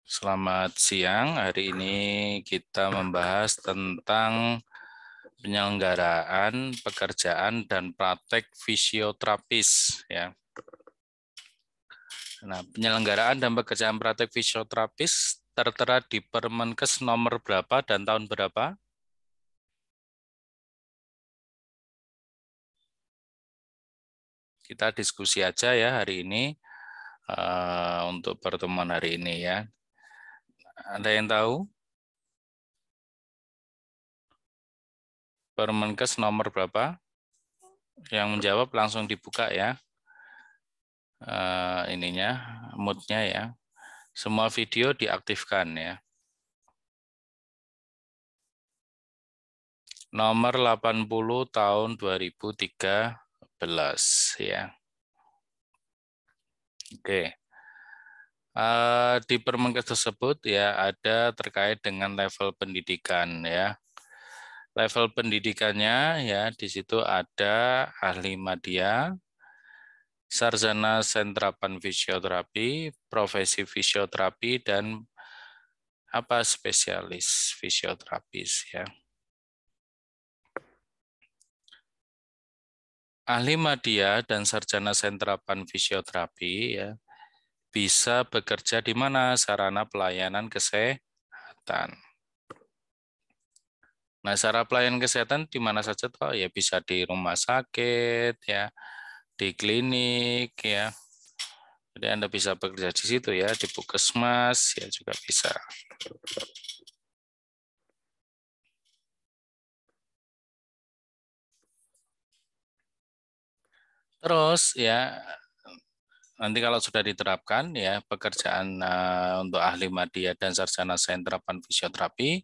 Selamat siang. Hari ini kita membahas tentang penyelenggaraan pekerjaan dan praktek fisioterapis ya. Nah, penyelenggaraan dan pekerjaan praktek fisioterapis tertera di Permenkes nomor berapa dan tahun berapa? Kita diskusi aja ya hari ini untuk pertemuan hari ini ya. Ada yang tahu? Permenkes nomor berapa? Yang menjawab langsung dibuka ya. Ininya, moodnya ya. Semua video diaktifkan ya. Nomor 80 tahun 2013 ya. Oke. Di Permenkes tersebut ya ada terkait dengan level pendidikan ya. Level pendidikannya ya di situ ada ahli madya, sarjana sentrapan fisioterapi, profesi fisioterapi dan spesialis fisioterapis ya. Ahli madya dan sarjana sentrapan fisioterapi ya bisa bekerja di mana sarana pelayanan kesehatan. Nah, sarana pelayanan kesehatan di mana saja toh? Ya bisa di rumah sakit ya, di klinik ya. Jadi Anda bisa bekerja di situ ya, di puskesmas ya juga bisa. Terus ya nanti kalau sudah diterapkan ya pekerjaan untuk ahli madya dan sarjana sentrapan fisioterapi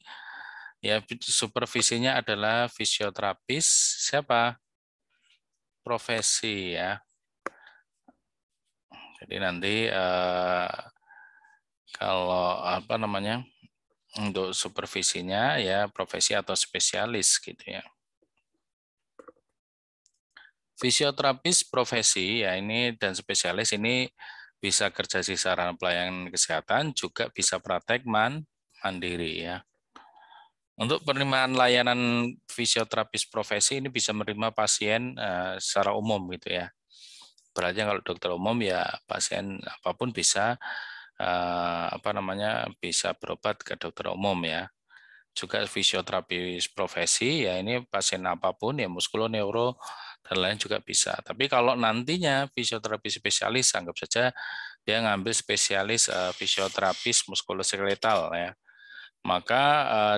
ya supervisinya adalah fisioterapis siapa? Profesi ya. Jadi nanti kalau untuk supervisinya ya profesi atau spesialis gitu ya. Fisioterapis profesi ya ini dan spesialis ini bisa kerja di sarana pelayanan kesehatan juga bisa praktek mandiri ya. Untuk penerimaan layanan fisioterapis profesi ini bisa menerima pasien secara umum gitu ya. Berarti kalau dokter umum ya pasien apapun bisa bisa berobat ke dokter umum ya. Juga fisioterapis profesi ya ini pasien apapun ya muskuloneuro dan lain juga bisa. Tapi kalau nantinya fisioterapi spesialis anggap saja dia ngambil spesialis fisioterapis muskuloskeletal ya. Maka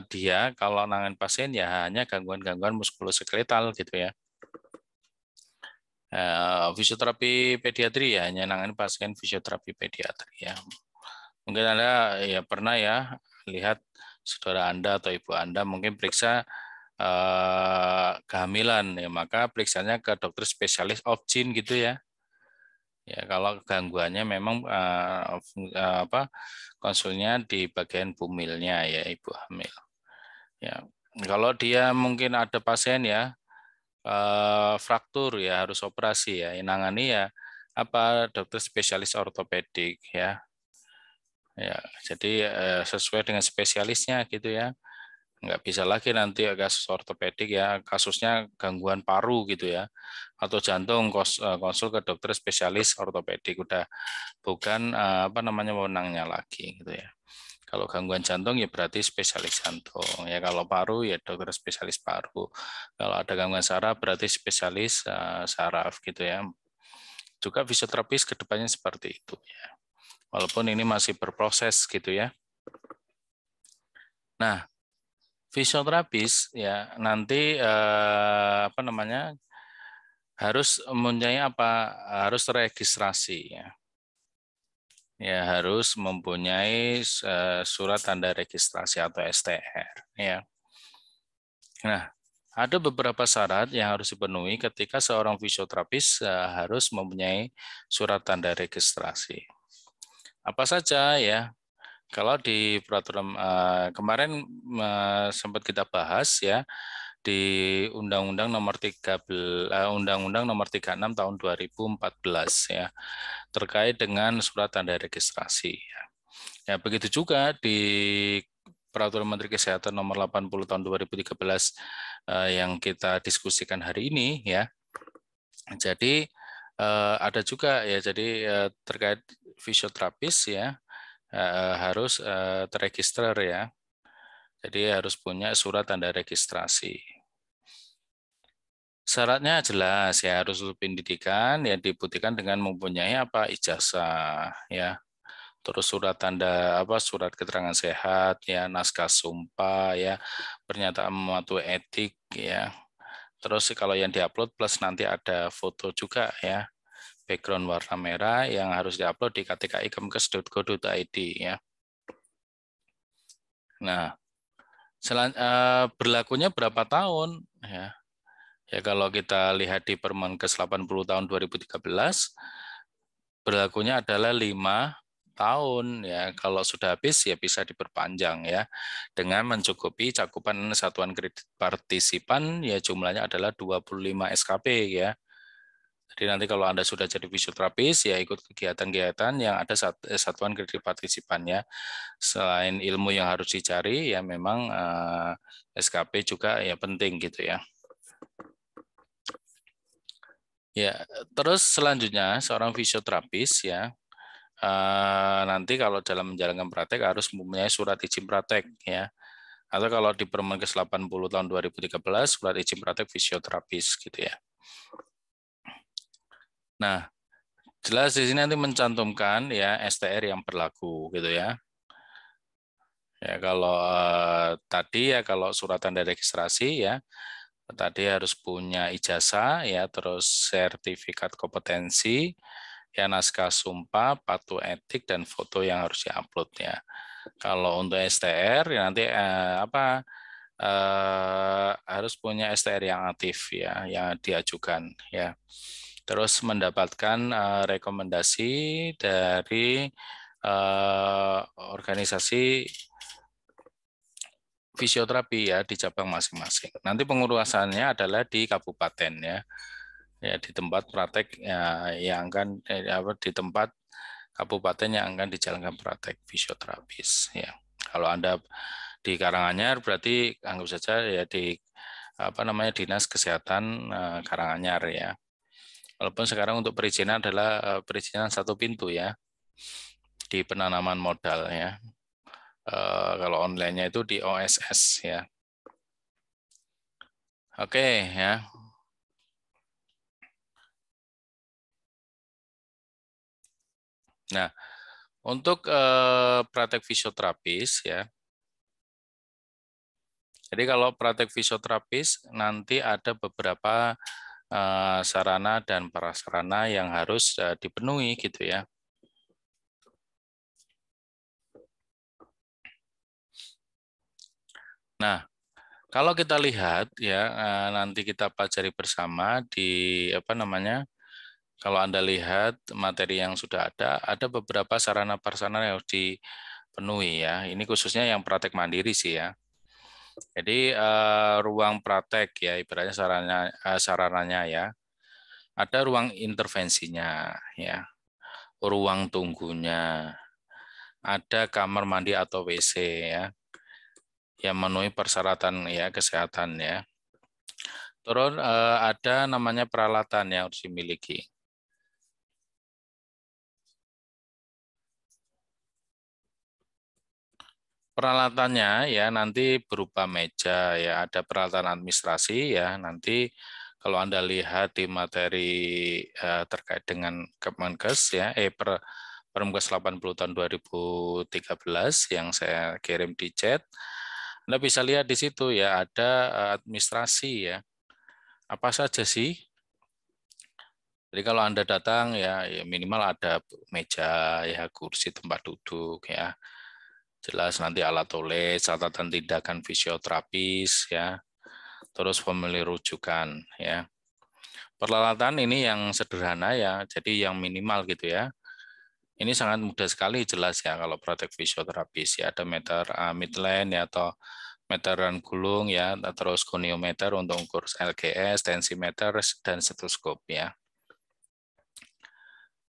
dia kalau nangan pasien ya hanya gangguan-gangguan muskuloskeletal gitu ya. Fisioterapi pediatri ya hanya nangani pasien fisioterapi pediatri ya. Mungkin Anda ya pernah ya lihat saudara Anda atau ibu Anda mungkin periksa kehamilan ya maka periksanya ke dokter spesialis obgyn gitu ya. Ya kalau gangguannya memang konsulnya di bagian bumilnya ya ibu hamil. Ya kalau dia mungkin ada pasien ya fraktur ya harus operasi ya. Yang nangani ya dokter spesialis ortopedik ya. Ya, jadi sesuai dengan spesialisnya gitu ya. Nggak bisa lagi nanti kasus ortopedik ya, kasusnya gangguan paru gitu ya. Atau jantung konsul ke dokter spesialis ortopedik udah bukan wewenangnya lagi gitu ya. Kalau gangguan jantung ya berarti spesialis jantung. Ya kalau paru ya dokter spesialis paru. Kalau ada gangguan saraf berarti spesialis saraf gitu ya. Juga fisioterapis kedepannya seperti itu ya. Walaupun ini masih berproses gitu ya. Nah, fisioterapis ya nanti harus mempunyai harus registrasi ya. Ya harus mempunyai surat tanda registrasi atau STR ya. Nah, ada beberapa syarat yang harus dipenuhi ketika seorang fisioterapis harus mempunyai surat tanda registrasi. Apa saja ya? Kalau di peraturan kemarin sempat kita bahas ya di Undang-Undang Nomor 13 Undang-Undang Nomor 36 Tahun 2014 ya terkait dengan surat tanda registrasi ya. Ya, begitu juga di Peraturan Menteri Kesehatan Nomor 80 Tahun 2013 yang kita diskusikan hari ini ya. Jadi ada juga ya, jadi terkait fisioterapis ya harus terregister ya. Jadi harus punya surat tanda registrasi. Syaratnya jelas ya, harus lulus pendidikan yang dibuktikan dengan mempunyai apa, ijazah ya. Terus surat tanda apa, surat keterangan sehat ya, naskah sumpah ya, pernyataan mematuhi etik ya. Terus kalau yang diupload plus nanti ada foto juga ya, background warna merah yang harus diupload di ktki.kemkes.go.id ya. Nah, berlakunya berapa tahun ya? Ya kalau kita lihat di Permenkes 80 tahun 2013 berlakunya adalah 5 tahun ya. Kalau sudah habis ya bisa diperpanjang ya. Dengan mencukupi cakupan satuan kredit partisipan ya jumlahnya adalah 25 SKP ya. Jadi nanti kalau Anda sudah jadi fisioterapis ya ikut kegiatan-kegiatan yang ada satuan kredit partisipannya. Selain ilmu yang harus dicari ya memang SKP juga ya penting gitu ya. Ya, terus selanjutnya seorang fisioterapis ya nanti kalau dalam menjalankan praktek harus mempunyai surat izin praktek ya. Atau kalau di Permenkes 80 tahun 2013 surat izin praktek fisioterapis gitu ya. Nah, jelas di sini nanti mencantumkan ya STR yang berlaku gitu ya. Ya kalau tadi ya kalau surat tanda registrasi ya tadi harus punya ijazah ya, terus sertifikat kompetensi, ya naskah sumpah, patuh etik dan foto yang harus diupload ya. Kalau untuk STR ya nanti harus punya STR yang aktif ya, yang diajukan ya. Terus mendapatkan rekomendasi dari organisasi fisioterapi ya di cabang masing-masing. Nanti pengurusannya adalah di kabupaten ya. Ya di tempat praktek ya, yang akan di tempat kabupaten yang akan dijalankan praktek fisioterapis ya. Kalau Anda di Karanganyar berarti anggap saja ya di Dinas Kesehatan Karanganyar ya. Walaupun sekarang untuk perizinan adalah perizinan satu pintu ya di penanaman modal ya. Kalau online-nya itu di OSS ya. Oke ya. Nah, untuk praktek fisioterapis ya. Jadi kalau praktek fisioterapis nanti ada beberapa sarana dan prasarana yang harus dipenuhi gitu ya. Nah, kalau kita lihat ya nanti kita pelajari bersama di kalau Anda lihat materi yang sudah ada beberapa sarana prasarana yang harus dipenuhi ya. Ini khususnya yang praktek mandiri sih ya. Jadi ruang praktek ya ibaratnya sarananya ya. Ada ruang intervensinya ya, ruang tunggunya, ada kamar mandi atau WC ya, yang memenuhi persyaratan ya kesehatan ya. Terus ada namanya peralatan yang harus dimiliki. Peralatannya ya nanti berupa meja ya, ada peralatan administrasi ya nanti kalau Anda lihat di materi terkait dengan Kemenkes ya Permenkes 80 tahun 2013 yang saya kirim di chat. Anda bisa lihat di situ ya ada administrasi ya. Apa saja sih? Jadi kalau Anda datang ya minimal ada meja ya, kursi tempat duduk ya. Jelas nanti alat tulis, catatan tindakan fisioterapis ya. Terus pemilih rujukan ya. Peralatan ini yang sederhana ya, jadi yang minimal gitu ya. Ini sangat mudah sekali jelas ya kalau praktek fisioterapis ya ada meter midline ya atau meteran gulung ya, terus goniometer untuk ukur LGS, tensimeter dan stetoskop ya.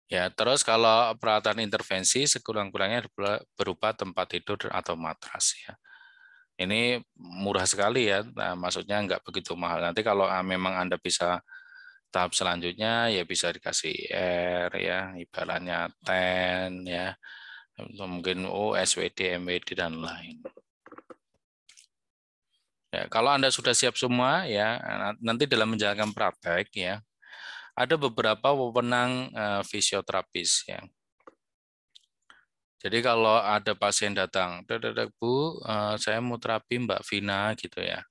Ya, terus kalau peralatan intervensi sekurang-kurangnya berupa tempat tidur atau matras ya. Ini murah sekali ya, nah, maksudnya nggak begitu mahal. Nanti kalau memang Anda bisa tahap selanjutnya ya bisa dikasih air ya, ibaratnya tent ya, atau mungkin SWD, MWD dan lain. Ya, kalau Anda sudah siap semua ya, nanti dalam menjalankan praktek ya, ada beberapa wewenang fisioterapis ya. Jadi kalau ada pasien datang, Bu, saya mau terapi Mbak Vina gitu ya.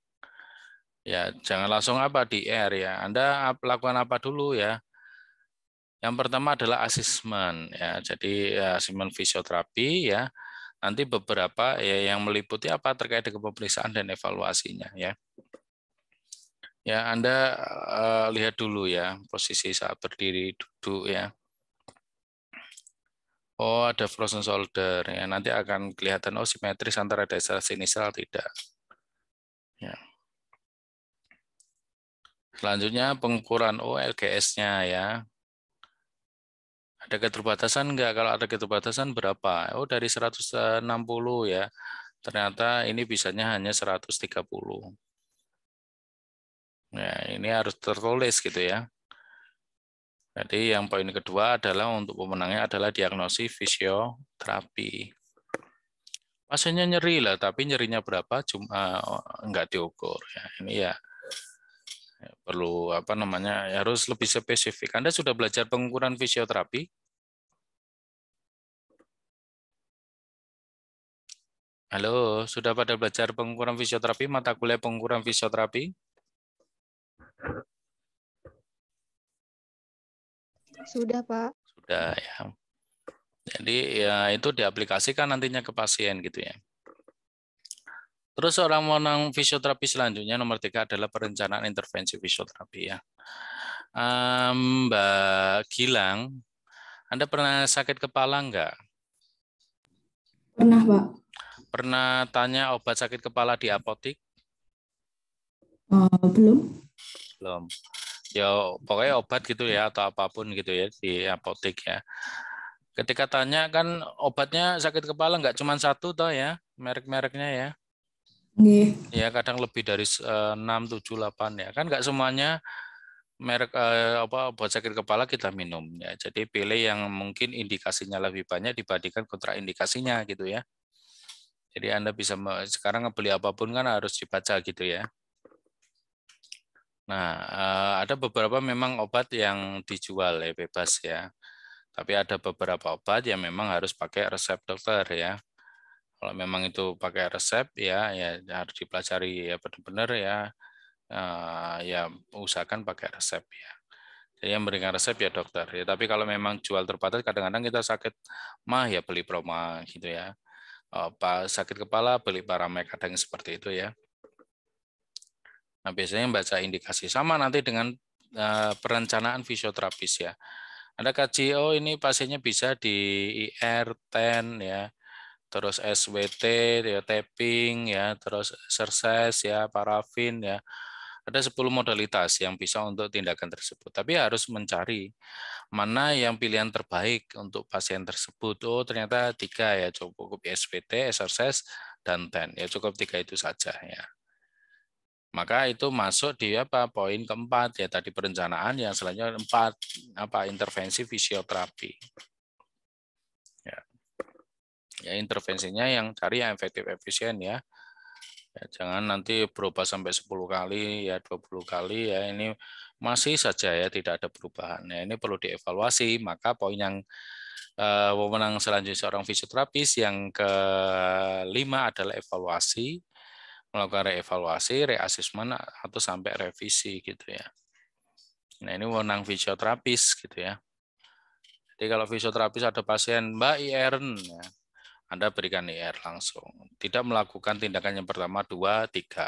Ya, jangan langsung apa di R ya. Anda lakukan apa dulu ya? Yang pertama adalah asesmen ya. Jadi asesmen fisioterapi ya. Nanti beberapa ya yang meliputi apa terkait dengan pemeriksaan dan evaluasinya ya. Ya, Anda lihat dulu ya posisi saat berdiri, duduk ya. Oh, ada frozen shoulder ya. Nanti akan kelihatan oh simetris antara dasar sinisal tidak. Ya. Selanjutnya pengukuran LGS-nya ya. Ada keterbatasan enggak? Kalau ada keterbatasan berapa? Oh, dari 160 ya. Ternyata ini bisanya hanya 130. Ya, ini harus tertulis gitu ya. Jadi yang poin kedua adalah untuk pemenangnya adalah diagnosis fisioterapi. Pasiennya nyeri lah, tapi nyerinya berapa cuma enggak diukur ya. Ini ya perlu apa namanya ya harus lebih spesifik. Anda sudah belajar pengukuran fisioterapi? Halo, sudah pada belajar pengukuran fisioterapi, mata kuliah pengukuran fisioterapi? Sudah, Pak. Sudah ya. Jadi ya itu diaplikasikan nantinya ke pasien gitu ya. Terus orang menang fisioterapi selanjutnya nomor 3 adalah perencanaan intervensi fisioterapi ya. Mbak Gilang, Anda pernah sakit kepala enggak? Pernah, Pak. Pernah tanya obat sakit kepala di apotik? Belum. Belum. Ya pokoknya obat gitu ya atau apapun gitu ya di apotik ya. Ketika tanya kan obatnya sakit kepala nggak cuma satu toh ya, merek-mereknya ya. Nggih. Ya kadang lebih dari 6, 7, 8 ya. Kan nggak semuanya merek apa obat sakit kepala kita minum ya. Jadi pilih yang mungkin indikasinya lebih banyak dibandingkan kontraindikasinya gitu ya. Jadi Anda bisa sekarang ngebeli apapun kan harus dibaca gitu ya. Nah, ada beberapa memang obat yang dijual ya bebas ya. Tapi ada beberapa obat yang memang harus pakai resep dokter ya. Kalau memang itu pakai resep ya harus dipelajari ya benar-benar ya ya usahakan pakai resep ya. Jadi yang memberikan resep ya dokter ya. Tapi kalau memang jual terbatas kadang-kadang kita sakit mah ya beli Proma gitu ya. Pas sakit kepala beli Paramek kadang seperti itu ya. Nah, biasanya baca indikasi sama nanti dengan perencanaan fisioterapis ya. Ada kaji, oh ini pasiennya bisa di IR, TEN ya, terus SWT, ya, tapping ya, terus exercise ya, parafin ya. Ada 10 modalitas yang bisa untuk tindakan tersebut. Tapi harus mencari mana yang pilihan terbaik untuk pasien tersebut. Oh ternyata 3 ya, cukup SWT, exercise, dan TEN. Ya cukup 3 itu saja ya. Maka itu masuk di apa poin keempat ya tadi perencanaan yang selanjutnya 4 apa intervensi fisioterapi. Ya. Ya intervensinya yang cari yang efektif efisien ya. Ya, jangan nanti berubah sampai 10 kali ya 20 kali ya ini masih saja ya tidak ada perubahan. Ya, ini perlu dievaluasi. Maka poin yang wewenang selanjutnya seorang fisioterapis yang kelima adalah evaluasi, melakukan reevaluasi, reasesmen atau sampai revisi gitu ya. Nah, ini wewenang fisioterapis gitu ya. Jadi kalau fisioterapis ada pasien, Mbak IR, ya, Anda berikan IR langsung. Tidak melakukan tindakan yang pertama, 2, 3.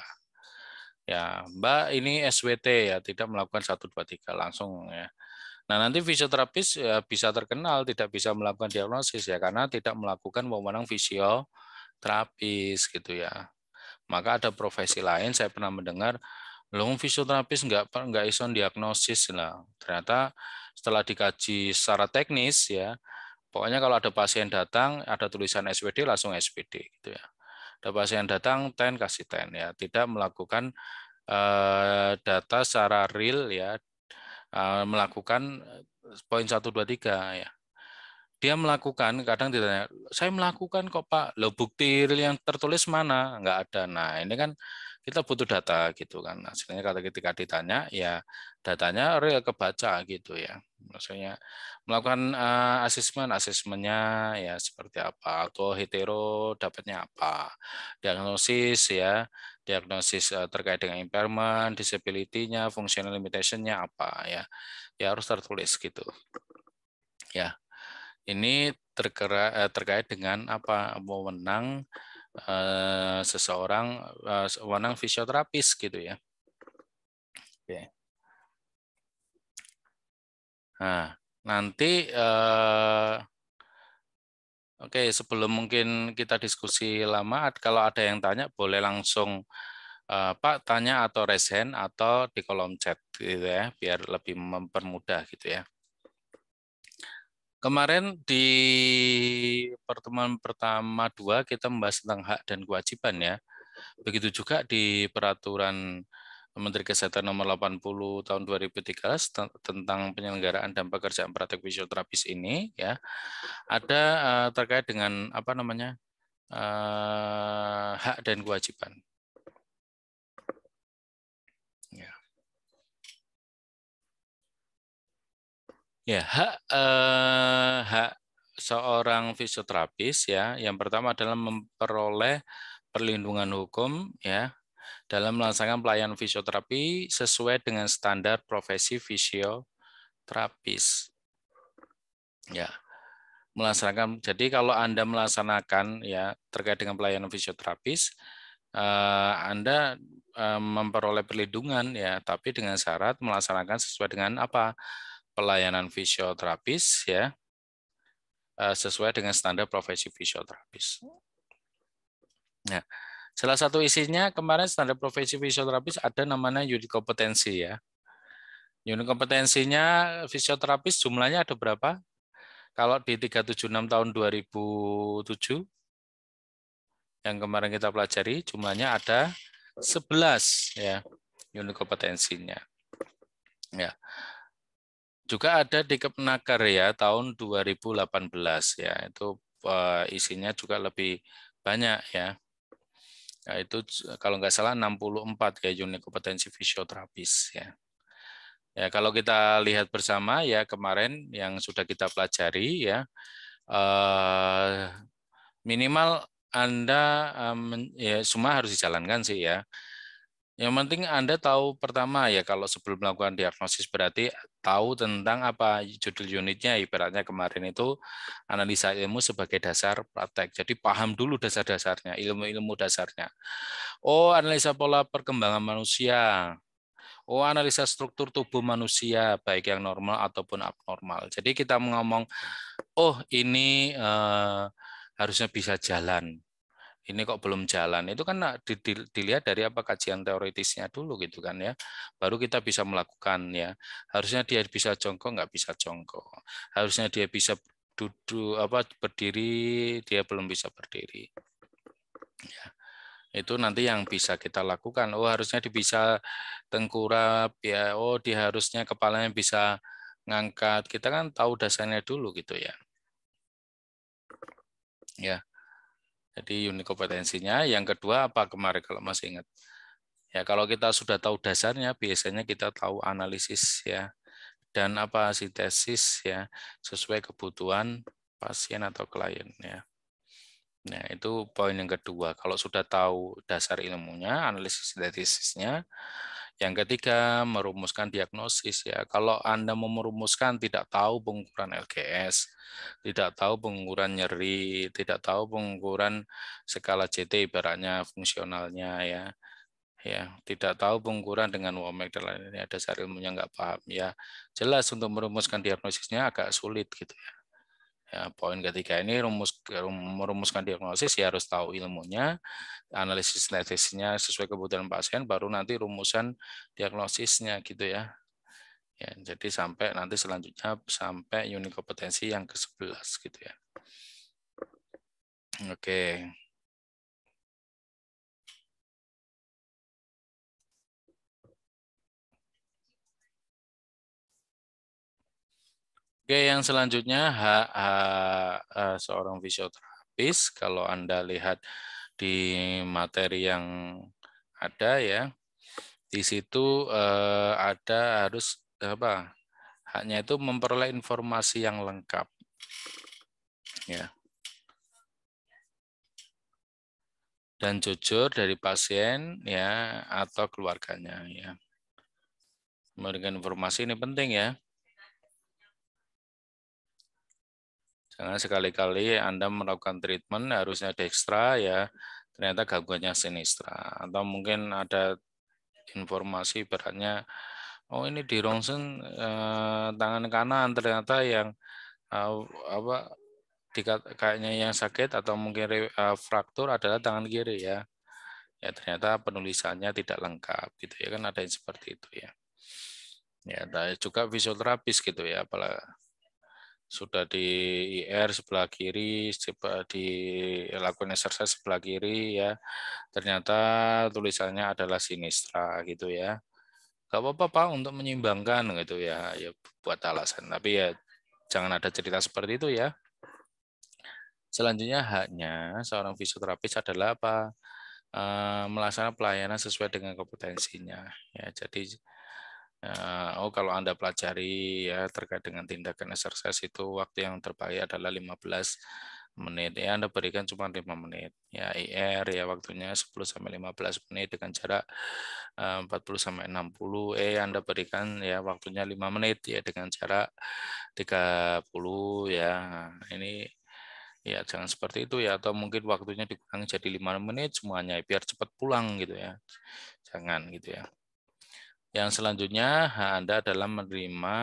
Ya, Mbak ini SWT ya, tidak melakukan 1, 2, 3 langsung ya. Nah, nanti fisioterapis ya bisa terkenal tidak bisa melakukan diagnosis ya karena tidak melakukan wewenang fisioterapis gitu ya. Maka ada profesi lain saya pernah mendengar Loh, fisioterapis nggak iso diagnosis lah. Ternyata setelah dikaji secara teknis ya, pokoknya kalau ada pasien datang, ada tulisan SPD langsung SPD gitu ya. Ada pasien datang, TEN kasih TEN ya, tidak melakukan data secara real ya, melakukan poin 1 2 3 ya. Dia melakukan, kadang ditanya, saya melakukan kok Pak, lo bukti real yang tertulis mana? Nggak ada. Nah ini kan kita butuh data gitu kan. Hasilnya ketika ditanya, ya datanya real kebaca gitu ya. Maksudnya melakukan asesmennya ya seperti apa, atau hetero dapatnya apa, diagnosis ya, diagnosis terkait dengan impairment, disability-nya, functional limitation-nya apa ya, ya harus tertulis gitu ya. Ini terkait dengan apa wewenang seseorang, wewenang fisioterapis gitu ya. Oke. Nah, nanti oke, sebelum mungkin kita diskusi lama, kalau ada yang tanya boleh langsung Pak tanya atau raise hand atau di kolom chat gitu ya, biar lebih mempermudah gitu ya. Kemarin di pertemuan pertama 2 kita membahas tentang hak dan kewajiban ya. Begitu juga di peraturan Menteri Kesehatan nomor 80 tahun 2013 tentang penyelenggaraan dan pekerjaan praktek fisioterapis ini ya. Ada terkait dengan apa namanya? Hak dan kewajiban. Ya. Ya, hak seorang fisioterapis ya, yang pertama adalah memperoleh perlindungan hukum ya dalam melaksanakan pelayanan fisioterapi sesuai dengan standar profesi fisioterapis. Ya, melaksanakan. Jadi kalau Anda melaksanakan ya terkait dengan pelayanan fisioterapis, Anda memperoleh perlindungan ya, tapi dengan syarat melaksanakan sesuai dengan apa? Pelayanan fisioterapis ya, sesuai dengan standar profesi fisioterapis. Nah, salah satu isinya kemarin standar profesi fisioterapis ada namanya unit kompetensi ya. Unit kompetensinya fisioterapis jumlahnya ada berapa? Kalau di 376 tahun 2007 yang kemarin kita pelajari jumlahnya ada 11 ya unit kompetensinya. Ya. Juga ada di Kepnaker ya tahun 2018 ya. Itu isinya juga lebih banyak ya. Nah, itu kalau nggak salah 64 ya unit kompetensi fisioterapis ya. Ya, kalau kita lihat bersama ya kemarin yang sudah kita pelajari ya, minimal Anda ya semua harus dijalankan sih ya. Yang penting Anda tahu pertama ya kalau sebelum melakukan diagnosis berarti tahu tentang apa judul unitnya, ibaratnya kemarin itu analisa ilmu sebagai dasar praktek. Jadi paham dulu dasar-dasarnya, ilmu-ilmu dasarnya. Oh, analisa pola perkembangan manusia. Oh, analisa struktur tubuh manusia, baik yang normal ataupun abnormal. Jadi kita ngomong, oh ini harusnya bisa jalan. Ini kok belum jalan. Itu kan dilihat dari apa kajian teoritisnya dulu gitu kan ya. Baru kita bisa melakukan ya. Harusnya dia bisa jongkok, nggak bisa jongkok. Harusnya dia bisa duduk apa berdiri, dia belum bisa berdiri. Ya. Itu nanti yang bisa kita lakukan. Oh, harusnya dia bisa tengkurap ya. Oh, dia harusnya kepalanya bisa ngangkat. Kita kan tahu dasarnya dulu gitu ya. Ya. Jadi unit kompetensinya. Yang kedua apa kemarin kalau masih ingat? Ya, kalau kita sudah tahu dasarnya, biasanya kita tahu analisis ya dan apa sintesis ya sesuai kebutuhan pasien atau klien ya. Nah, itu poin yang kedua. Kalau sudah tahu dasar ilmunya, analisis sintesisnya. Yang ketiga, merumuskan diagnosis ya. Kalau Anda mau merumuskan tidak tahu pengukuran LGS, tidak tahu pengukuran nyeri, tidak tahu pengukuran skala JT ibaratnya fungsionalnya ya. Ya, tidak tahu pengukuran dengan WOMAC dan lain-lainnya, dasar ilmunya nggak paham ya. Jelas untuk merumuskan diagnosisnya agak sulit gitu ya. Ya, poin ketiga ini merumuskan diagnosis ya harus tahu ilmunya, analisis statistiknya sesuai kebutuhan pasien, baru nanti rumusan diagnosisnya gitu ya. Ya, jadi sampai nanti selanjutnya sampai unit kompetensi yang ke-11 gitu ya. Oke. Oke, yang selanjutnya seorang fisioterapis. Kalau Anda lihat di materi yang ada ya, di situ ada harus apa? Haknya itu memperoleh informasi yang lengkap. Ya. Dan jujur dari pasien ya atau keluarganya ya. Memberikan informasi ini penting ya. Jangan sekali-kali Anda melakukan treatment harusnya dextra ya, ternyata gangguannya sinistra. Atau mungkin ada informasi beratnya, oh ini di rongsen tangan kanan, ternyata yang apa kayaknya yang sakit atau mungkin fraktur adalah tangan kiri ya. Ya ternyata penulisannya tidak lengkap gitu ya, kan ada yang seperti itu ya. Ya, ada juga fisioterapis gitu ya, apalagi sudah di IR sebelah kiri, dilakukan exercise sebelah kiri ya, ternyata tulisannya adalah sinistra gitu ya. Gak apa-apa Pak untuk menyeimbangkan gitu ya, ya buat alasan. Tapi ya jangan ada cerita seperti itu ya. Selanjutnya haknya seorang fisioterapis adalah apa? Melaksanakan pelayanan sesuai dengan kompetensinya. Ya, jadi oh kalau Anda pelajari ya terkait dengan tindakan exercise itu waktu yang terbaik adalah 15 menit. Ya Anda berikan cuma 5 menit. Ya IR ya waktunya 10 sampai 15 menit dengan jarak 40 sampai 60. Anda berikan ya waktunya 5 menit ya dengan jarak 30 ya. Nah, ini ya jangan seperti itu ya, atau mungkin waktunya dikurangi jadi 5 menit semuanya biar cepat pulang gitu ya. Jangan gitu ya. Yang selanjutnya hak Anda adalah menerima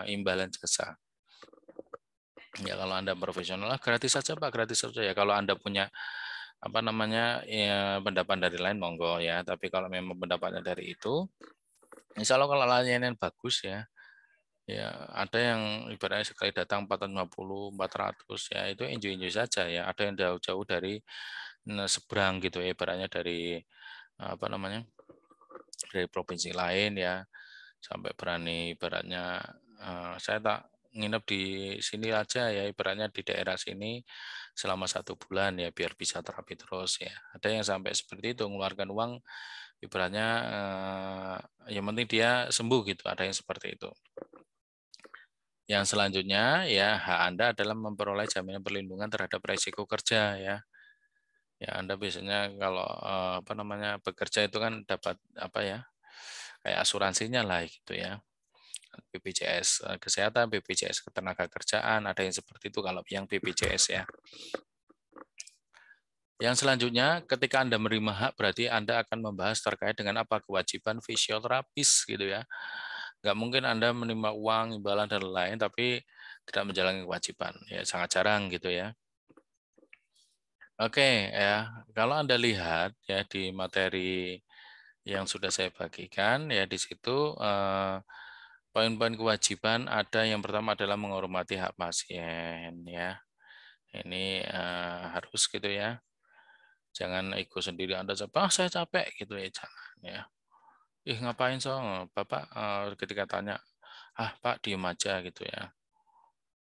imbalan jasa. Ya kalau Anda profesional gratis saja Pak, gratis saja ya. Kalau Anda punya apa namanya ya, pendapat dari lain monggo ya. Tapi kalau memang pendapatnya dari itu, insya Allah kalau layanan bagus ya. Ya, ada yang ibaratnya sekali datang 450, 400 ya, itu enjoy-enjoy saja ya. Ada yang jauh-jauh dari seberang gitu ya, ibaratnya dari apa namanya? Dari provinsi lain ya, sampai berani ibaratnya saya tak nginep di sini aja ya, ibaratnya di daerah sini selama 1 bulan ya, biar bisa terapi terus ya. Ada yang sampai seperti itu, mengeluarkan uang ibaratnya yang penting dia sembuh gitu, ada yang seperti itu. Yang selanjutnya ya hak Anda adalah memperoleh jaminan perlindungan terhadap risiko kerja ya. Ya Anda biasanya kalau apa namanya bekerja itu kan dapat apa ya kayak asuransinya lah gitu ya. BPJS kesehatan, BPJS ketenaga kerjaan, ada yang seperti itu kalau yang BPJS ya. Yang selanjutnya ketika Anda menerima hak berarti Anda akan membahas terkait dengan apa kewajiban fisioterapis gitu ya. Nggak mungkin Anda menerima uang, imbalan dan lain-lain tapi tidak menjalani kewajiban. Ya sangat jarang gitu ya. Oke ya, kalau Anda lihat ya di materi yang sudah saya bagikan ya di situ poin-poin kewajiban ada yang pertama adalah menghormati hak pasien ya. Ini harus gitu ya. Jangan ego sendiri Anda capek, saya capek gitu ya jangan ya. Ih ngapain so? Bapak ketika tanya, Pak diem aja gitu ya.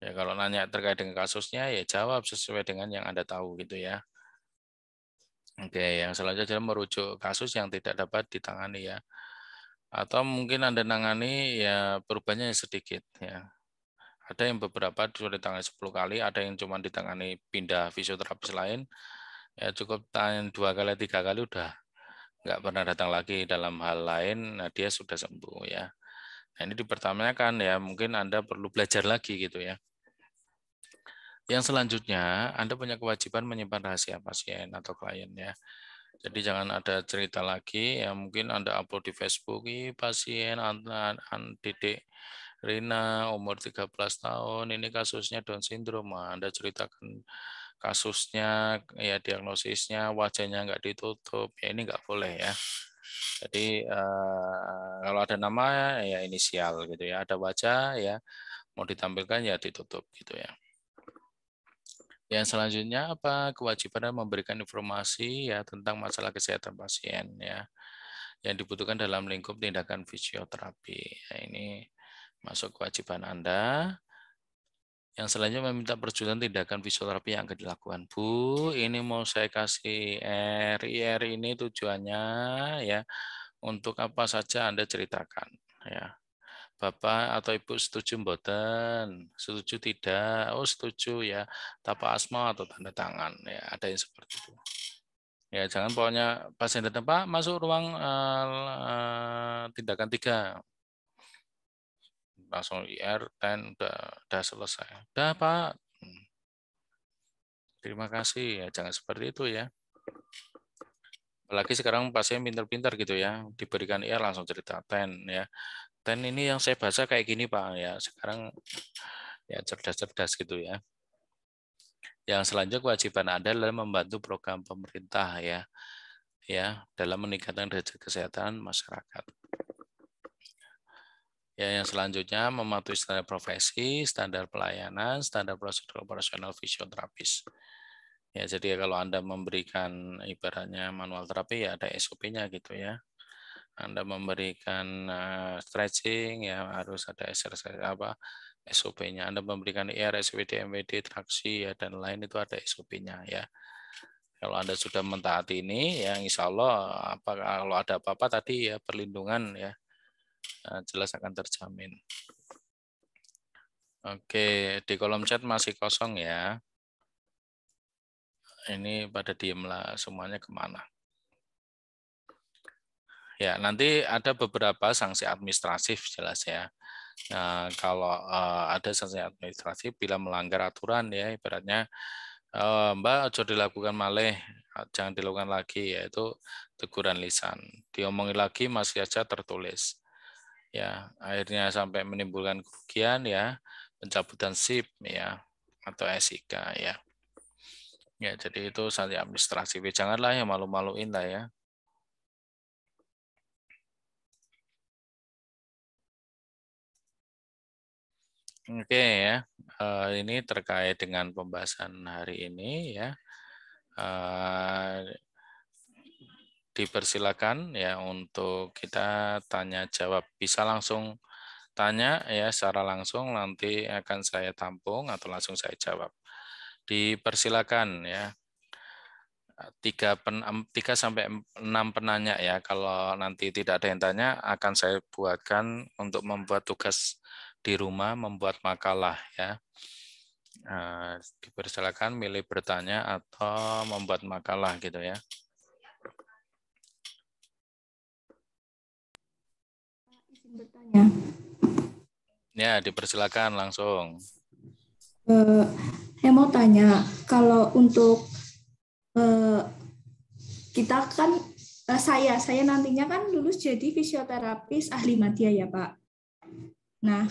Ya kalau nanya terkait dengan kasusnya ya jawab sesuai dengan yang Anda tahu gitu ya. Oke, yang selanjutnya adalah merujuk kasus yang tidak dapat ditangani ya. Atau mungkin Anda nangani ya perubahannya sedikit ya. Ada yang beberapa sudah ditangani 10 kali, ada yang cuma ditangani pindah fisioterapis lain. Ya cukup tanya 2 kali, 3 kali udah nggak pernah datang lagi dalam hal lain, nah dia sudah sembuh ya. Nah ini dipertanyakan ya, mungkin Anda perlu belajar lagi gitu ya. Yang selanjutnya, Anda punya kewajiban menyimpan rahasia pasien atau klien ya. Jadi jangan ada cerita lagi, ya mungkin Anda upload di Facebook, pasien, didik Rina umur 13 tahun, ini kasusnya Down syndrome. Anda ceritakan kasusnya, ya diagnosisnya, wajahnya nggak ditutup, ya ini nggak boleh ya. Jadi kalau ada nama ya inisial gitu ya, ada wajah ya mau ditampilkan ya ditutup gitu ya. Yang selanjutnya apa? Kewajiban memberikan informasi ya tentang masalah kesehatan pasien ya yang dibutuhkan dalam lingkup tindakan fisioterapi. Ya, ini masuk kewajiban Anda. Yang selanjutnya meminta persetujuan tindakan fisioterapi yang akan dilakukan. Bu, ini mau saya kasih RIR ini tujuannya ya untuk apa saja Anda ceritakan ya. Bapak atau Ibu setuju mboten? Setuju tidak? Oh, setuju ya. Tapa asma atau tanda tangan ya, ada yang seperti itu. Ya, jangan pokoknya pasien datang, Pak, masuk ruang tindakan 3. Langsung IR dan udah selesai. Udah, Pak. Terima kasih ya, jangan seperti itu ya. Apalagi sekarang pasien pintar-pintar gitu ya, diberikan IR langsung cerita ya. Ini yang saya baca kayak gini Pak ya. Sekarang ya cerdas-cerdas gitu ya. Yang selanjutnya kewajiban Anda adalah membantu program pemerintah ya dalam meningkatkan derajat kesehatan masyarakat. Ya, yang selanjutnya mematuhi standar profesi, standar pelayanan, standar prosedur operasional fisioterapis. Ya, jadi kalau Anda memberikan ibaratnya manual terapi ya ada SOP-nya gitu ya. Anda memberikan stretching ya harus ada exercise apa SOP-nya. Anda memberikan IR, SWD, MWD, traksi ya dan lain itu ada SOP-nya ya. Kalau Anda sudah mentaati ini ya insya Allah kalau ada apa-apa tadi ya perlindungan ya jelas akan terjamin. Oke, di kolom chat masih kosong ya. Ini pada diem lah semuanya kemana. Ya, nanti ada beberapa sanksi administratif jelas ya. Nah, kalau ada sanksi administratif bila melanggar aturan ya, ibaratnya Mbak sudah dilakukan malih, jangan dilakukan lagi, yaitu teguran lisan. Diomongin lagi masih saja tertulis. Ya, akhirnya sampai menimbulkan kerugian ya, pencabutan SIP ya atau SIK ya. Ya, jadi itu sanksi administratif. Janganlah yang malu-maluin lah ya. Oke ya, ini terkait dengan pembahasan hari ini ya. Dipersilakan ya untuk kita tanya jawab. Bisa langsung tanya ya secara langsung nanti akan saya tampung atau langsung saya jawab. Dipersilakan ya. 3 sampai 6 penanya ya. Kalau nanti tidak ada yang tanya akan saya buatkan untuk membuat tugas di rumah membuat makalah ya. Dipersilakan milih bertanya atau membuat makalah gitu ya. Izin bertanya. Ya, dipersilakan langsung. Saya mau tanya, kalau untuk kita kan, saya nantinya kan lulus jadi fisioterapis ahli madya ya Pak. Nah,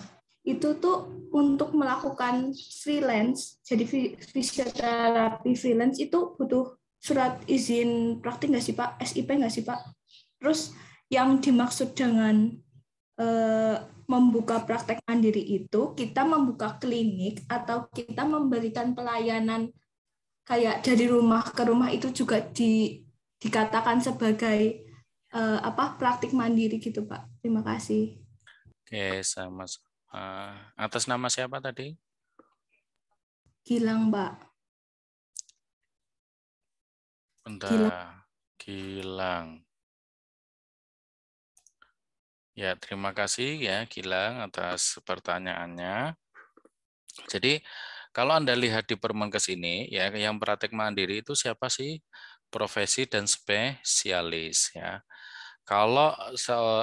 itu tuh untuk melakukan freelance, jadi fisioterapi freelance itu butuh surat izin praktik nggak sih Pak? SIP nggak sih Pak? Terus yang dimaksud dengan membuka praktek mandiri itu kita membuka klinik atau kita memberikan pelayanan kayak dari rumah ke rumah itu juga dikatakan sebagai praktik mandiri gitu Pak. Terima kasih. Oke, sama. Atas nama siapa tadi? Gilang, Mbak. Bentar. Gilang. Ya, terima kasih ya Gilang atas pertanyaannya. Jadi, kalau Anda lihat di Permenkes ini, ya yang praktek mandiri itu siapa sih? Profesi dan spesialis ya. Kalau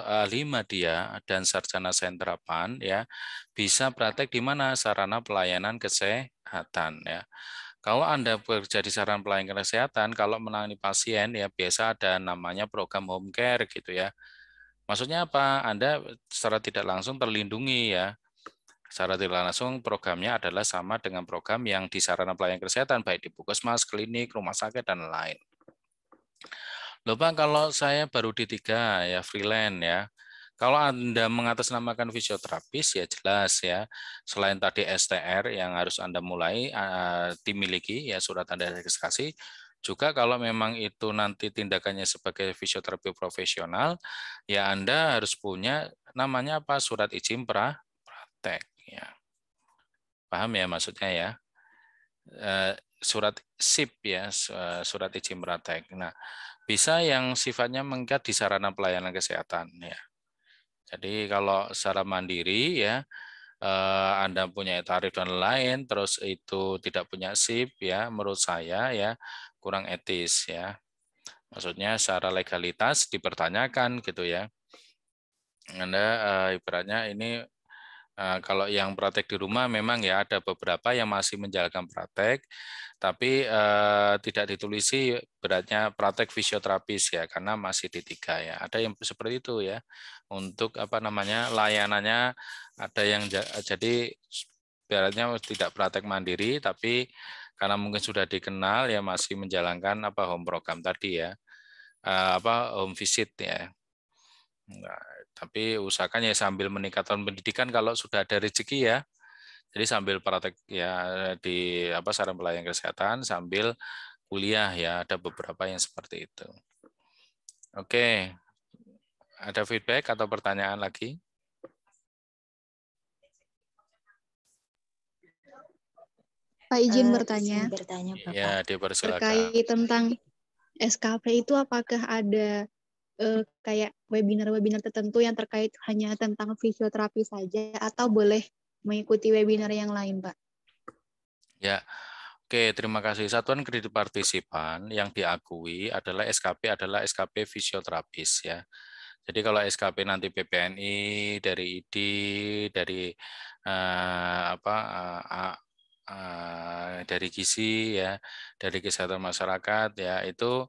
ahli madya dan sarjana sentrapan ya bisa praktek di mana sarana pelayanan kesehatan ya. Kalau Anda bekerja di sarana pelayanan kesehatan, kalau menangani pasien ya biasa ada namanya program home care gitu ya. Maksudnya apa? Anda secara tidak langsung terlindungi ya. Secara tidak langsung programnya adalah sama dengan program yang di sarana pelayanan kesehatan, baik di puskesmas, klinik, rumah sakit, dan lain. Loh Pak, kalau saya baru D3 ya freelance ya. Kalau Anda mengatasnamakan fisioterapis ya jelas ya. Selain tadi STR yang harus Anda mulai dimiliki ya surat tanda registrasi, juga kalau memang itu nanti tindakannya sebagai fisioterapi profesional, ya Anda harus punya namanya apa? Surat izin praktek ya. Paham ya maksudnya ya? Surat SIP ya, surat izin praktek. Nah, bisa yang sifatnya mengikat di sarana pelayanan kesehatan ya. Jadi kalau secara mandiri ya Anda punya tarif dan lain terus itu tidak punya SIP ya menurut saya ya kurang etis ya. Maksudnya secara legalitas dipertanyakan gitu ya. Anda ibaratnya ini kalau yang praktek di rumah memang ya ada beberapa yang masih menjalankan praktek, tapi tidak ditulisi beratnya praktek fisioterapis ya karena masih D3 ya. Ada yang seperti itu ya. Untuk apa namanya layanannya ada yang jadi beratnya tidak praktek mandiri, tapi karena mungkin sudah dikenal ya masih menjalankan apa home program tadi ya, apa home visit ya. Nah, tapi usahakan ya sambil meningkatkan pendidikan kalau sudah ada rezeki ya. Jadi sambil praktek ya di apa sarana pelayanan kesehatan sambil kuliah ya ada beberapa yang seperti itu. Oke, ada feedback atau pertanyaan lagi? Pak izin bertanya, Ya, dipersilakan. terkait tentang SKP itu apakah ada kayak webinar-webinar tertentu yang terkait hanya tentang fisioterapi saja atau boleh mengikuti webinar yang lain, Pak? Ya, oke, terima kasih. Satuan kredit partisipan yang diakui adalah SKP fisioterapis ya. Jadi kalau SKP nanti PPNI dari ID dari apa dari gizi ya, dari kesehatan masyarakat ya itu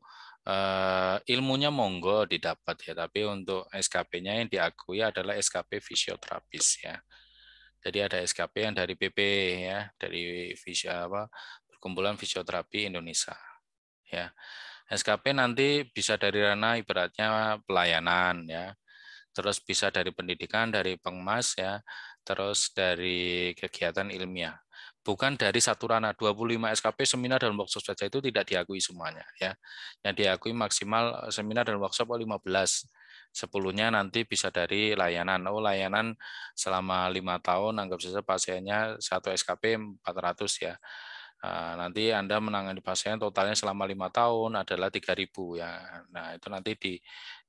ilmunya monggo didapat ya, tapi untuk SKP-nya yang diakui adalah SKP fisioterapis ya. Jadi ada SKP yang dari PP ya, dari Perkumpulan Fisioterapi Indonesia ya. SKP nanti bisa dari ranah ibaratnya pelayanan ya, terus bisa dari pendidikan, dari pengmas ya, terus dari kegiatan ilmiah. Bukan dari satu ranah, 25 SKP seminar dan workshop saja itu tidak diakui semuanya ya. Yang diakui maksimal seminar dan workshop 15. 10-nya nanti bisa dari layanan. Oh, layanan selama 5 tahun, anggap saja pasiennya 1 SKP 400 ya. Nanti Anda menangani pasien totalnya selama 5 tahun adalah 3.000 ya. Nah, itu nanti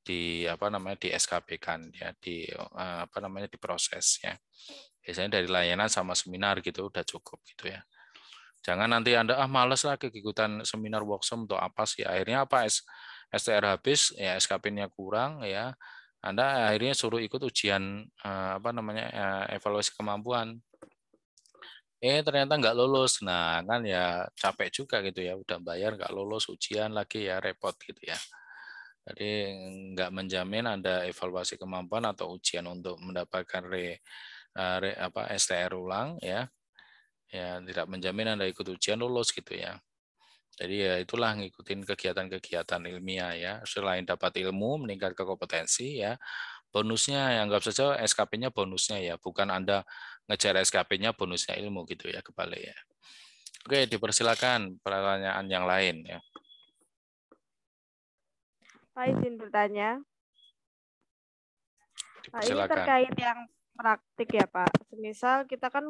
di apa namanya di SKP-kan ya, di apa namanya diproses ya. Biasanya dari layanan sama seminar gitu udah cukup gitu ya. Jangan nanti Anda males lah keikutan seminar workshop untuk apa sih? Akhirnya apa STR habis ya SKP-nya kurang ya. Anda akhirnya suruh ikut ujian apa namanya evaluasi kemampuan. Ternyata nggak lulus. Nah, kan ya capek juga gitu ya. Udah bayar nggak lulus ujian lagi ya repot gitu ya. Jadi nggak menjamin ada evaluasi kemampuan atau ujian untuk mendapatkan STR ulang ya. Ya tidak menjamin Anda ikut ujian lulus gitu ya. Jadi ya itulah ngikutin kegiatan-kegiatan ilmiah ya. Selain dapat ilmu, meningkatkan kompetensi ya. Bonusnya ya anggap saja SKP-nya bonusnya ya, bukan Anda ngejar SKP-nya bonusnya ilmu gitu ya, kebalik ya. Oke, dipersilakan pertanyaan yang lain ya. Pak izin bertanya. Pak, ini Dipersilakan. terkait yang praktik ya Pak. Semisal kita kan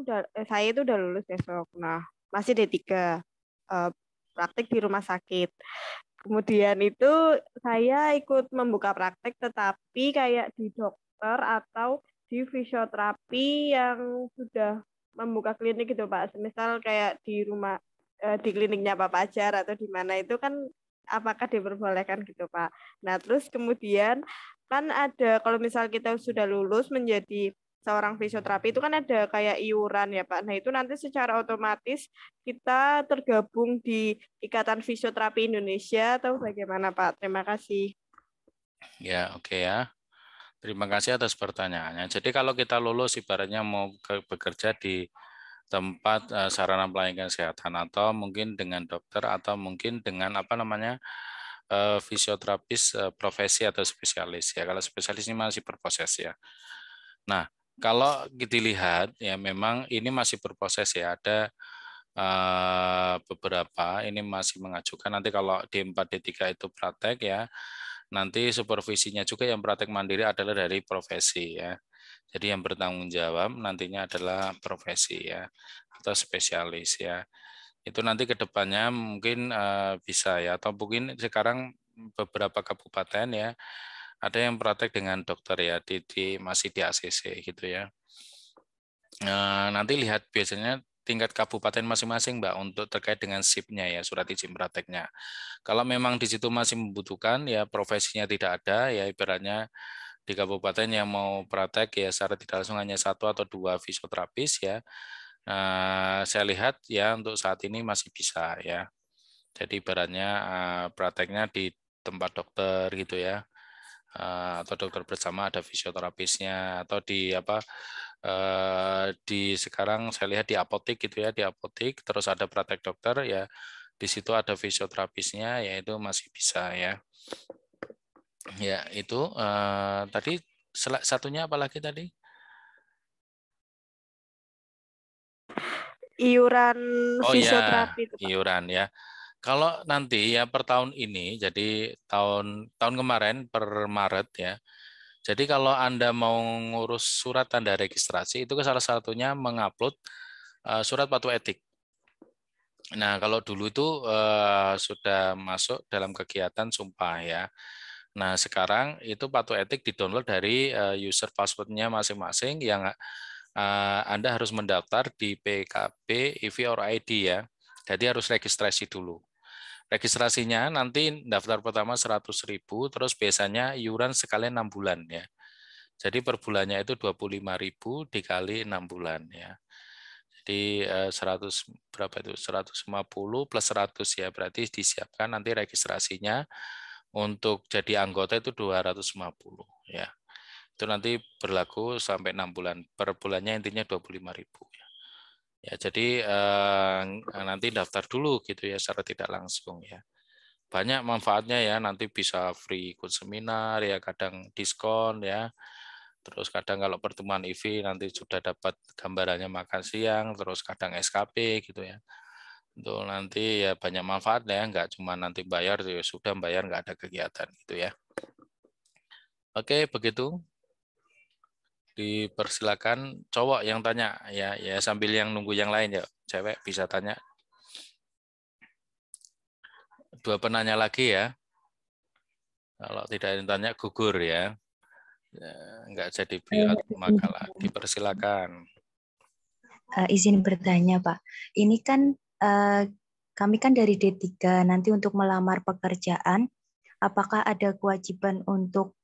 saya itu udah lulus besok. Nah, masih D3. Praktik di rumah sakit. Kemudian itu saya ikut membuka praktek tetapi kayak di dokter atau di fisioterapi yang sudah membuka klinik gitu Pak. Misal kayak di rumah di kliniknya Pak Pajar atau di mana itu kan apakah diperbolehkan gitu Pak. Nah, terus kemudian kan ada kalau misal kita sudah lulus menjadi seorang fisioterapi itu kan ada kayak iuran ya Pak. Nah itu nanti secara otomatis kita tergabung di Ikatan Fisioterapi Indonesia atau bagaimana Pak? Terima kasih. Ya, oke ya. Terima kasih atas pertanyaannya. Jadi kalau kita lulus ibaratnya mau bekerja di tempat sarana pelayanan kesehatan atau mungkin dengan dokter atau mungkin dengan apa namanya fisioterapis profesi atau spesialis ya. Kalau spesialis ini masih berproses ya. Nah, kalau dilihat ya memang ini masih berproses ya. Ada beberapa ini masih mengajukan nanti kalau D4 D3 itu praktek ya. Nanti supervisinya juga yang praktek mandiri adalah dari profesi ya. Jadi yang bertanggung jawab nantinya adalah profesi ya atau spesialis ya. Itu nanti ke depannya mungkin bisa ya atau mungkin sekarang beberapa kabupaten ya ada yang praktek dengan dokter ya masih di ACC gitu ya. Nanti lihat biasanya tingkat kabupaten masing-masing Mbak untuk terkait dengan SIP-nya ya surat izin prakteknya. Kalau memang di situ masih membutuhkan ya profesinya tidak ada ya ibaratnya di kabupaten yang mau praktek ya secara tidak langsung hanya 1 atau 2 fisioterapis ya. Saya lihat ya untuk saat ini masih bisa ya. Jadi ibaratnya prakteknya di tempat dokter gitu ya. Atau dokter bersama ada fisioterapisnya atau di apa di sekarang saya lihat di apotek gitu ya, di apotek terus ada praktek dokter ya. Di situ ada fisioterapisnya yaitu masih bisa ya. Ya, itu tadi satunya apa lagi tadi? Iuran Oh ya, fisioterapi itu, Pak. iuran ya. Kalau nanti ya per tahun ini, jadi tahun kemarin per Maret ya. Jadi kalau Anda mau ngurus surat tanda registrasi itu salah satunya mengupload surat patuh etik. Nah, kalau dulu itu sudah masuk dalam kegiatan sumpah ya. Nah, sekarang itu patuh etik di-download dari user password-nya masing-masing yang Anda harus mendaftar di PKP EV or ID ya. Jadi harus registrasi dulu. Registrasinya nanti daftar pertama 100.000, terus biasanya iuran sekalian 6 bulan ya. Jadi per bulannya itu 25.000 dikali 6 bulan ya. Jadi 100 berapa itu 150 plus 100 ya berarti disiapkan nanti registrasinya untuk jadi anggota itu 250 ya. Itu nanti berlaku sampai 6 bulan. Per bulannya intinya 25.000 ya. Ya jadi nanti daftar dulu gitu ya secara tidak langsung ya. Banyak manfaatnya ya nanti bisa free ikut seminar ya kadang diskon ya. Terus kadang kalau pertemuan EV nanti sudah dapat gambarannya makan siang, terus kadang SKP gitu ya. Untuk nanti ya banyak manfaat ya, nggak cuma nanti bayar, ya sudah bayar nggak ada kegiatan gitu ya. Oke, begitu. Dipersilakan cowok yang tanya ya, ya sambil yang nunggu yang lain ya, cewek bisa tanya. 2 penanya lagi ya. Kalau tidak ada yang tanya gugur ya. Nggak jadi buat makalah. Dipersilakan. Izin bertanya, Pak. Ini kan kami kan dari D3, nanti untuk melamar pekerjaan, apakah ada kewajiban untuk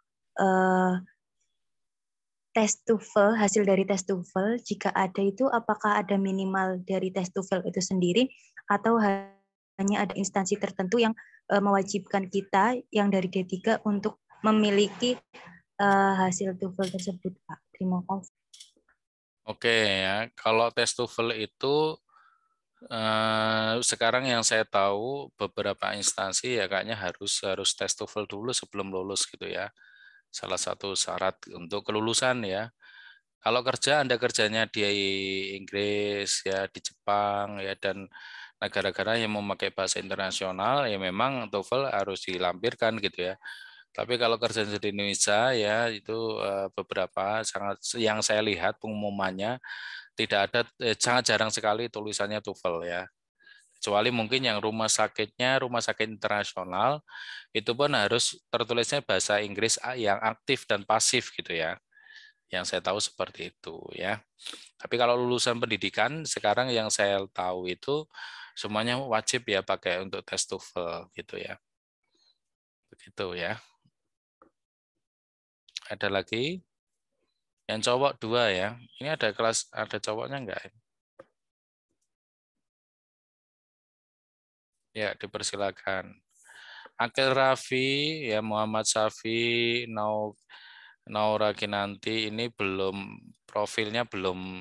tes TOEFL, hasil dari tes TOEFL? Jika ada itu, apakah ada minimal dari tes TOEFL itu sendiri, atau hanya ada instansi tertentu yang mewajibkan kita yang dari D3 untuk memiliki hasil TOEFL tersebut, Pak? Terima kasih. Oke ya, kalau tes TOEFL itu sekarang yang saya tahu beberapa instansi ya kayaknya harus tes TOEFL dulu sebelum lulus gitu ya. Salah satu syarat untuk kelulusan ya. Kalau kerja Anda kerjanya di Inggris ya, di Jepang ya dan negara-negara yang memakai bahasa internasional ya memang TOEFL harus dilampirkan gitu ya. Tapi kalau kerja di Indonesia ya itu beberapa sangat yang saya lihat pengumumannya tidak ada sangat jarang sekali tulisannya TOEFL ya. Kecuali mungkin yang rumah sakitnya rumah sakit internasional itu pun harus tertulisnya bahasa Inggris yang aktif dan pasif gitu ya. Yang saya tahu seperti itu ya. Tapi kalau lulusan pendidikan sekarang yang saya tahu itu semuanya wajib ya pakai untuk tes TOEFL gitu ya. Begitu ya. Ada lagi? Yang cowok 2 ya. Ini ada kelas, ada cowoknya enggak? Ya, dipersilakan. Akil Raffi, ya Muhammad Safi, Naura Kinanti ini belum, profilnya belum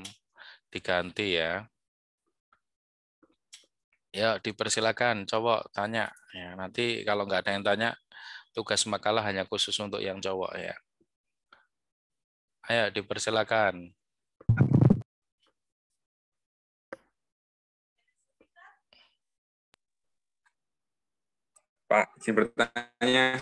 diganti ya. Ya, dipersilakan, cowok tanya. Ya, nanti kalau nggak ada yang tanya, tugas makalah hanya khusus untuk yang cowok ya. Ayo, dipersilakan. Pak, izin bertanya.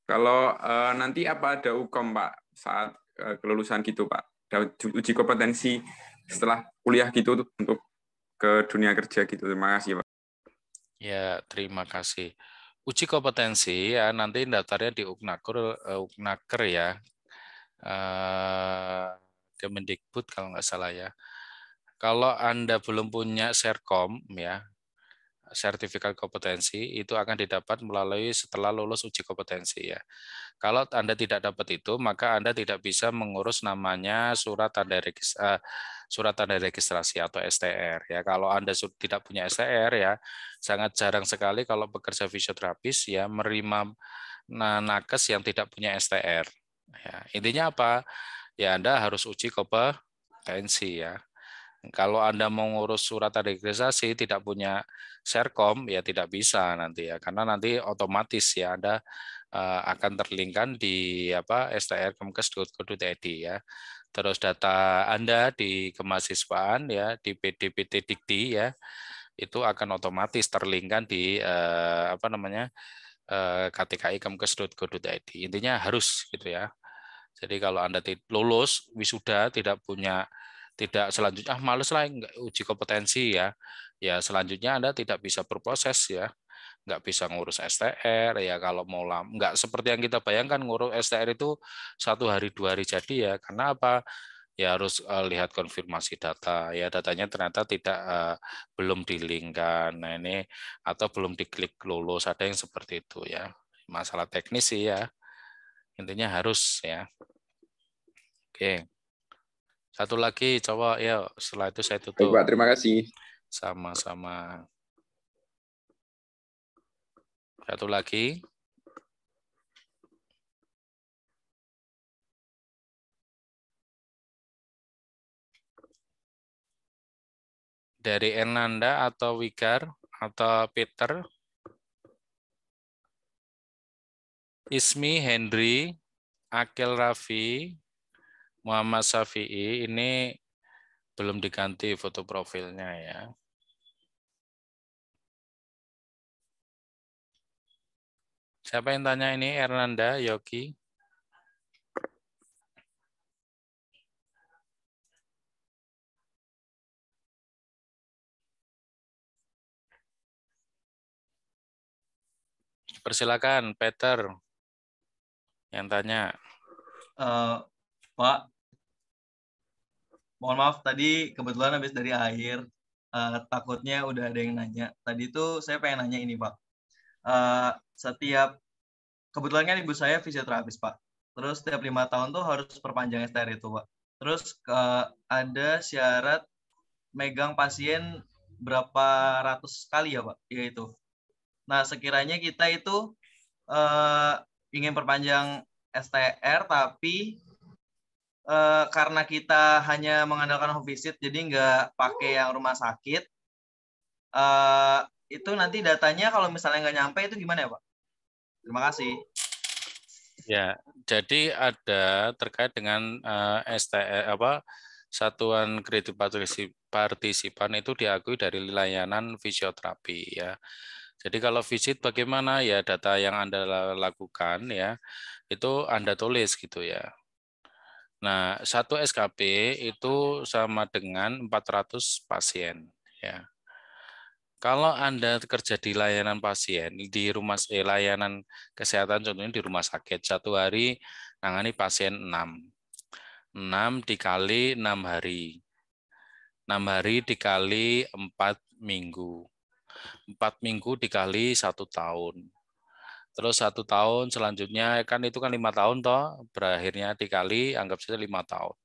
Kalau nanti apa ada UKOM, Pak, saat kelulusan gitu, Pak? Ada uji kompetensi setelah kuliah gitu untuk ke dunia kerja gitu. Terima kasih, Pak. Ya, terima kasih. Uji kompetensi ya nanti daftarnya di Uknaker ya. Kemendikbud kalau nggak salah ya. Kalau Anda belum punya Serkom ya, sertifikat kompetensi itu akan didapat melalui setelah lulus uji kompetensi ya. Kalau Anda tidak dapat itu, maka Anda tidak bisa mengurus namanya surat tanda registrasi atau STR ya. Kalau Anda tidak punya STR ya, sangat jarang sekali kalau pekerja fisioterapis ya menerima nakes yang tidak punya STR. Ya, intinya apa? Ya Anda harus uji kompetensi ya. Kalau Anda mau ngurus surat tanda registrasi tidak punya Serkom ya tidak bisa nanti ya karena nanti otomatis ya Anda akan terlinkkan di str.kemkes.go.id ya. Terus data Anda di kemahasiswaan ya di PDPT Dikti ya itu akan otomatis terlinkkan di KTKI kemkes.go.id. Intinya harus gitu ya. Jadi kalau Anda lulus wisuda tidak selanjutnya males lah uji kompetensi ya. Ya selanjutnya Anda tidak bisa berproses ya. Nggak bisa ngurus STR ya kalau mau nggak seperti yang kita bayangkan ngurus STR itu 1 hari 2 hari jadi ya. Karena apa? Ya harus lihat konfirmasi data ya datanya ternyata belum dilingkan. Nah ini atau belum diklik lulus ada yang seperti itu ya. Masalah teknis sih ya. Intinya harus ya. Oke. Satu lagi, coba ya. Setelah itu saya Baik, tutup. Pak, terima kasih. Sama-sama. Satu lagi. Dari Ernanda atau Wigar atau Peter. Ismi, Henry, Akil Raffi, Muhammad Syafi'i ini belum diganti foto profilnya ya. Siapa yang tanya ini? Ernanda, Yogi? Persilakan, Peter. Yang tanya. Pak, mohon maaf tadi kebetulan habis dari air. Takutnya udah ada yang nanya. Tadi tuh saya pengen nanya ini, Pak. Kebetulan kan ibu saya fisioterapis, Pak. Terus setiap 5 tahun tuh harus perpanjang STR itu, Pak. Terus ada syarat megang pasien berapa ratus kali ya, Pak? Ya itu. Nah, sekiranya kita itu ingin perpanjang STR, tapi karena kita hanya mengandalkan home visit, jadi nggak pakai yang rumah sakit, itu nanti datanya kalau misalnya nggak nyampe itu gimana ya, Pak? Terima kasih. Ya, jadi ada terkait dengan STR Satuan Kredit Partisipan itu diakui dari layanan fisioterapi ya. Jadi kalau visit bagaimana ya data yang Anda lakukan ya itu Anda tulis gitu ya. Nah, 1 SKP itu sama dengan 400 pasien ya. Kalau Anda kerja di layanan pasien, di layanan kesehatan contohnya di rumah sakit, 1 hari nangani pasien 6. 6 dikali 6 hari. 6 hari dikali 4 minggu. 4 minggu dikali 1 tahun. Terus 1 tahun selanjutnya kan itu kan 5 tahun toh, berakhirnya dikali anggap saja 5 tahun.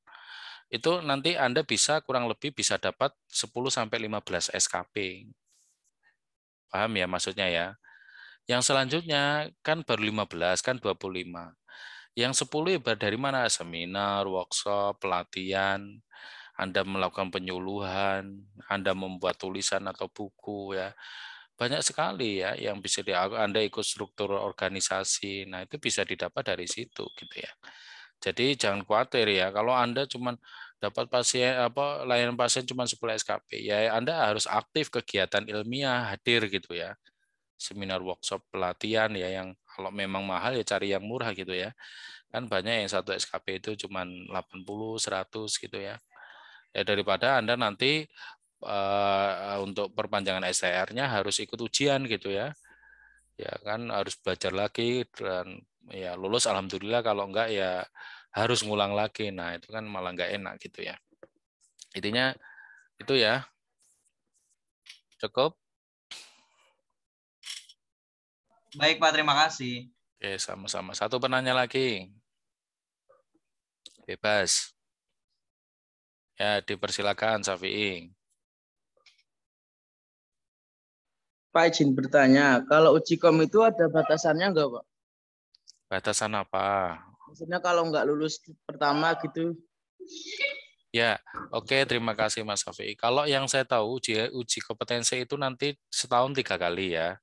Itu nanti Anda bisa kurang lebih bisa dapat 10 sampai 15 SKP. Paham ya maksudnya ya? Yang selanjutnya kan baru 15, kan 25. Yang 10 ya dari mana? Seminar, workshop, pelatihan, Anda melakukan penyuluhan, Anda membuat tulisan atau buku ya. Banyak sekali ya yang bisa Anda ikut struktur organisasi. Nah, itu bisa didapat dari situ gitu ya. Jadi jangan khawatir ya kalau Anda cuma dapat pasien layanan pasien cuma 10 SKP ya Anda harus aktif kegiatan ilmiah hadir gitu ya. Seminar, workshop, pelatihan ya yang kalau memang mahal ya cari yang murah gitu ya. Kan banyak yang satu SKP itu cuma 80, 100 gitu ya. Ya daripada Anda nanti untuk perpanjangan STR-nya harus ikut ujian gitu ya. Ya kan harus belajar lagi dan ya lulus alhamdulillah, kalau enggak ya harus ngulang lagi. Nah, itu kan malah enggak enak gitu ya. Intinya itu ya. Cukup? Baik Pak, terima kasih. Oke, sama-sama. Satu penanya lagi. Bebas. Ya, dipersilakan Safi'i. Pak izin bertanya, kalau uji kom itu ada batasannya enggak, Pak? Batasan apa? Maksudnya kalau nggak lulus pertama gitu. Ya, oke, terima kasih Mas Safi'i. Kalau yang saya tahu uji kompetensi itu nanti setahun 3 kali ya.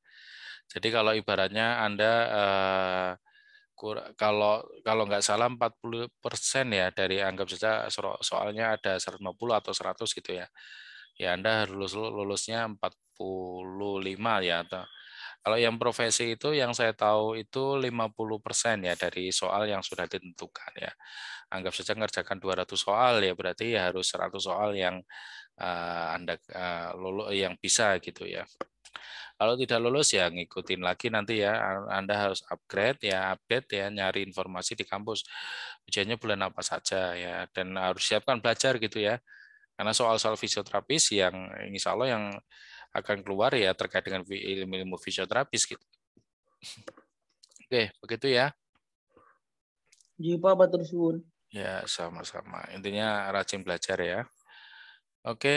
Jadi kalau ibaratnya Anda kalau nggak salah 40% ya dari anggap saja soalnya ada 150 atau 100 gitu ya. Ya Anda harus lulusnya 45 ya. Kalau yang profesi itu yang saya tahu itu 50% ya dari soal yang sudah ditentukan ya. Anggap saja ngerjakan 200 soal ya berarti ya harus 100 soal yang Anda lulus yang bisa gitu ya. Kalau tidak lulus ya ngikutin lagi nanti ya, Anda harus upgrade ya, update ya, nyari informasi di kampus. Ujiannya bulan apa saja ya, dan harus siapkan belajar gitu ya. Karena soal-soal fisioterapis yang insya Allah yang akan keluar ya terkait dengan ilmu fisioterapis gitu. Oke, begitu ya. Iya Pak, terus. Ya, sama-sama. Intinya rajin belajar ya. Oke.